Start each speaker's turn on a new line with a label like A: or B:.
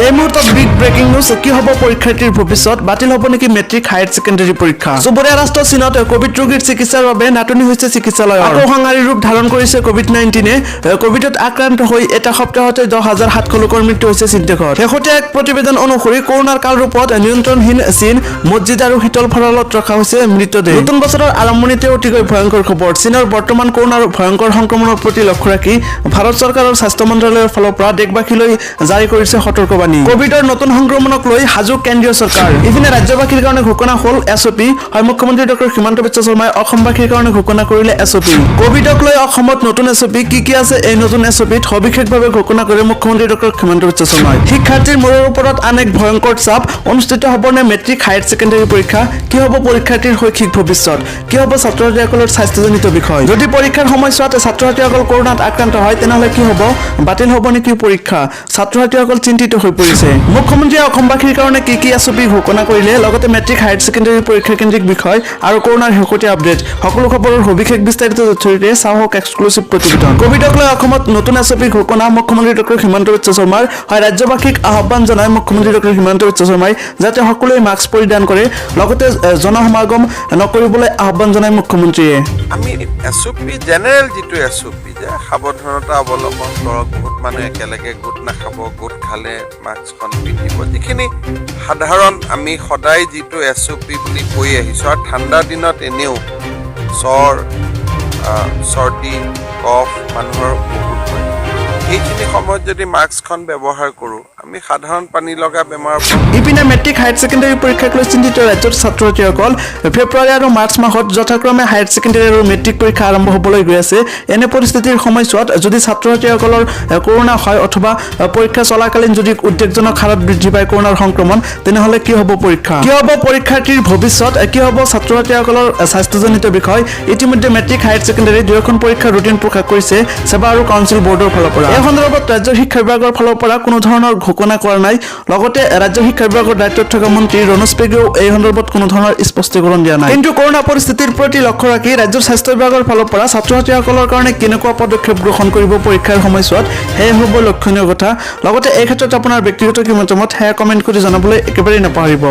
A: এই মুহূৰ্তত big breaking news কি হ'ব পৰীক্ষাৰ্থীৰ ভৱিষ্যত বাতিল হ'ব নেকি মেট্ৰিক হায়াৰ ছেকেণ্ডাৰী পৰীক্ষা চুবুৰীয়া ৰাষ্ট্ৰ চীনত কোভিড ৰোগীৰ চিকিৎসাৰ বাবে নাটনি হৈছে চিকিৎসালয়ৰ আকৌ সংহাৰী ৰূপ ধাৰণ কৰিছে কোভিড-19 কোভিডত আক্ৰান্ত হৈ এটা সপ্তাহতে 10,700 লোকৰ মৃত্যু হৈছে চীন দেশত শেহতীয়া এক প্ৰতিবেদন অনুসৰি কৰোনাৰ কালৰূপত নিয়ন্ত্ৰণহীন চীন মছজিদ আৰু শীতল ভঁৰালত ৰখা হৈছে মৃতদেহ নতুন বছৰৰ আৰম্ভণিতে অতিকৈ ভয়ংকৰ খবৰ চীনৰ বৰ্তমান কৰোনাৰ ভয়ংকৰ সংক্ৰমণৰ প্ৰতি লক্ষ্য ৰাখি ভাৰত চৰকাৰৰ স্বাস্থ্য মন্ত্ৰালয়ৰ ফালৰ পৰা দেশবাসীলৈ জাৰি কৰিছে সতৰ্কবাণী কোভিডৰ নতুন সংক্ৰমণক লৈ হাজু কেন্দ্ৰীয় চৰকাৰ ইপিনে ৰাজ্যবাসীৰ কাৰণে ঘোষণা হ'ল এছঅপি হয় মুখ্যমন্ত্ৰী ডক্টৰ হিমন্ত বিশ্ব শৰ্মাই অসমবাসীৰ কাৰণে ঘোষণা কৰিলে এছঅপি কোভিডক লৈ অসমত নতুন এছঅপি কি আছে এই নতুন এছঅপিত সবিশেষভাৱে ঘোষণা কৰে মুখ্যমন্ত্ৰী ডক্টৰ হিমন্ত বিশ্ব শৰ্মাই শিক্ষাৰ্থীৰ মূৰৰ ওপৰত আন এক ভয়ংকৰ চাপ অনুষ্ঠিত হ'ব নে মেট্ৰিক হায়াৰ ছেকেণ্ডাৰী পৰীক্ষা কি হ'ব পৰীক্ষাৰ্থীৰ শৈক্ষিক ভৱিষ্যত কি হ'ব ছাত্ৰ-ছাত্ৰীসকলৰ স্বাস্থ্যজনিত বিষয় যদি পৰীক্ষাৰ সময়ছোৱাত ছাত্ৰ-ছাত্ৰীসকল কৰোনাত আক্ৰান্ত হয় তেনেহ'লে কি হ'ব বাতিল হ'ব নেকি পৰীক্ষা ছাত্ৰ-ছাত্ৰীসকল চিন্তিত হৈ পৰিছে মুখ্যমন্ত্ৰীয়ে অসমবাসীৰ কাৰণে কি এছঅপি ঘোষণা কৰিলে লগতে মেট্ৰিক হায়াৰ ছেকেণ্ডাৰী পৰীক্ষা কেন্দ্ৰিক বিষয় আৰু কৰোনাৰ শেহতীয়া আপডেট সকলো খবৰৰ সবিশেষ বিস্তাৰিত তথ্যৰে চাওক এক্সক্লুসিভ প্ৰতিবেদন কোভিডক লৈ অসমত নতুন এছঅপি ঘোষণা মুখ্যমন্ত্ৰী ডক্টৰ হিমন্ত বিশ্ব শৰ্মাৰ হয় ৰাজ্যবাসীক আহ্বান জনায় মুখ্যমন্ত্ৰী ডক্টৰ হিমন্ত বিশ্ব শৰ্মাই যাতে সকলোৱে মাস্ক পৰিধান কৰে লগতে জনসমাগম নকৰিবলৈ আহ্বান জনায় মুখ্যমন্ত্ৰীয়ে
B: আমি এছঅপি জেনেৰেল যেটো এছঅপি যে সাৱধানতা অৱলম্বন কৰক বহুত মানুহ একেলগে গোট নাখাব গোট খালে মাস্কখন পিন্ধিব যিখিনি সাধাৰণ আমি সদায় যেটো এছঅপি বুলি কৈ আহিছোঁ আৰু ঠাণ্ডাৰ দিনত এনেও জ্বৰ চৰ্দি কফ মানুহৰ বহুত হয় এইখিনি সময়ত যদি মাস্কখন ব্যৱহাৰ কৰোঁ আমি সাধাৰণ পানী লগা বেমাৰ
A: ইপিনে মেট্ৰিক হায়াৰ ছেকেণ্ডাৰী পৰীক্ষাক লৈ চিন্তিত ৰাজ্যৰ ছাত্ৰ-ছাত্ৰীসকল ফেব্ৰুৱাৰী আৰু মাৰ্চ মাহত যথাক্ৰমে হায়াৰ ছেকেণ্ডাৰী আৰু মেট্ৰিক পৰীক্ষা আৰম্ভ হ'বলৈ গৈ আছে এনে পৰিস্থিতিৰ সময়ছোৱাত যদি ছাত্ৰ-ছাত্ৰীসকলৰ কৰোনা হয় অথবা পৰীক্ষা চলাকালীন যদি উদ্বেগজনক হাৰত বৃদ্ধি পায় কৰোনাৰ সংক্ৰমণ তেনেহ'লে কি হ'ব পৰীক্ষা কি হ'ব পৰীক্ষাৰ্থীৰ ভৱিষ্যত কি হ'ব ছাত্ৰ-ছাত্ৰীসকলৰ স্বাস্থ্যজনিত বিষয় ইতিমধ্যে মেট্ৰিক হায়াৰ ছেকেণ্ডাৰী দুয়োখন পৰীক্ষাৰ ৰুটিন প্ৰকাশ কৰিছে সেৱা আৰু কাউন্সিল বৰ্ডৰ ফালৰ পৰা এই সন্দৰ্ভত ৰাজ্যৰ শিক্ষা বিভাগৰ ফালৰ পৰা কোনো ধৰণৰ ঘোষণা কৰা নাই লগতে ৰাজ্য শিক্ষা বিভাগৰ দায়িত্বত থকা মন্ত্ৰী ৰণোজ পেগুৱেও এই সন্দৰ্ভত কোনো ধৰণৰ স্পষ্টীকৰণ দিয়া নাই কিন্তু কৰোনা পৰিস্থিতিৰ প্ৰতি লক্ষ্য ৰাখি ৰাজ্যৰ স্বাস্থ্য বিভাগৰ ফালৰ পৰা ছাত্ৰ-ছাত্ৰীসকলৰ কাৰণে কেনেকুৱা পদক্ষেপ গ্ৰহণ কৰিব পৰীক্ষাৰ সময়ছোৱাত সেয়া হ'ব লক্ষণীয় কথা লগতে এই ক্ষেত্ৰত আপোনাৰ ব্যক্তিগত কি মতামত সেয়া কমেণ্ট কৰি জনাবলৈ একেবাৰেই নাপাহৰিব